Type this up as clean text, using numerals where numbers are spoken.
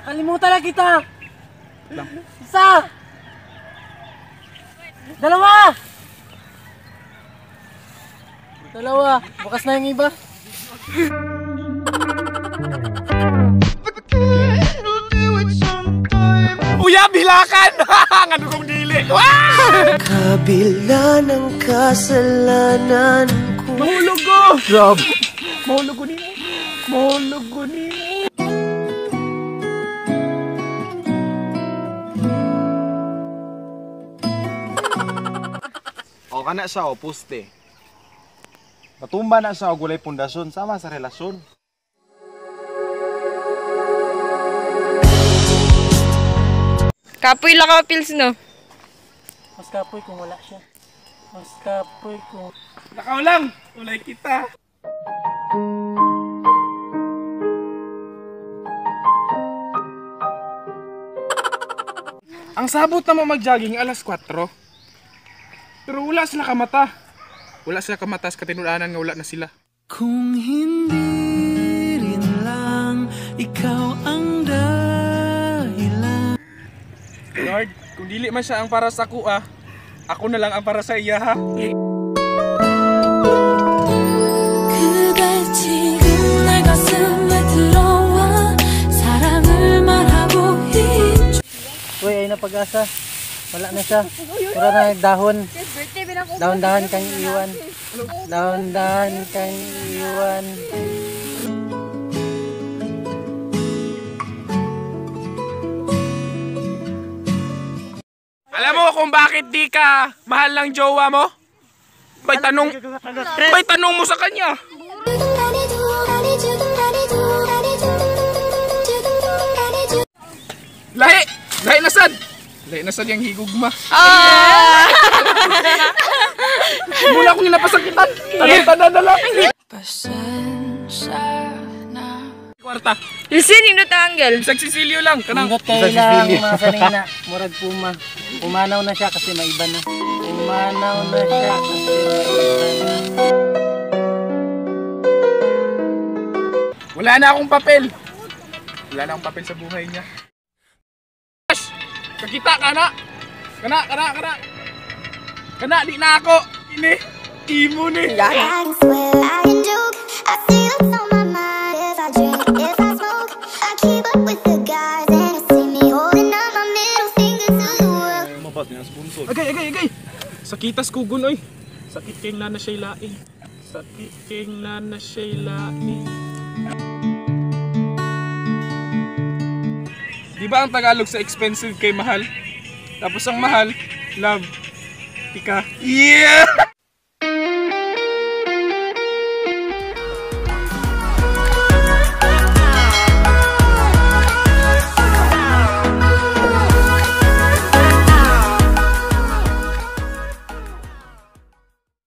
Nakalimutan na kita! Isa! Dalawa! Dalawa! Bukas na yung iba. Uya, bilakan! Ano kong dili? Kabila ng kasalanan ko. Mahulog ko! Rob! Mahulog ko nimo. Mahulog ko nimo. O kana siya o poste. Patumba na siya o gulay pundasyon sama sa relasyon. Kapoy lang ka pills, no? Mas kapoy kung wala siya. Mas kapoy kung... Nakaw lang! Ulay kita! Ang sabot na mag-jogging alas 4. Pero wala sila kamata. Wala sila kamata sa katinudanan nga wala na sila. Kung hindi rin lang ikaw ang dahilan. Lord, kung dili man siya ang para sa kuha, ako na lang ang para sa iya ha. Uy, ay na pag-asa. Wala na siya. Pura na dahon. Dahon-dahan kang iwan. Dahon-dahan kang iwan. Alam mo kung bakit di ka mahal ng jowa mo? Bay tanong mo sa kanya. Lahi! Lahi na sad! Lahi na sad yung higugma. Mula akong napasakitan. Tanong na lang. Pasensya na. Kwarta. Listen, hindi tanggal. Isang sisilyo lang. Kanang. Ingat kayo lang mga sanina. Murag puma. Umanaw na siya kasi maiba na. Umanaw na siya kasi maiba na. Wala na akong papel. Wala na akong papel sa buhay niya. Kakita ka na. Kana, di na ako. Ini. Imo ni. Agay. Sakitas kugon oy. Sakit kay nana siya laing. Sakit kay nana siya laing. Di ba ang Tagalog sa expensive kay mahal? Tapos ang mahal, love. Ika. Yeah!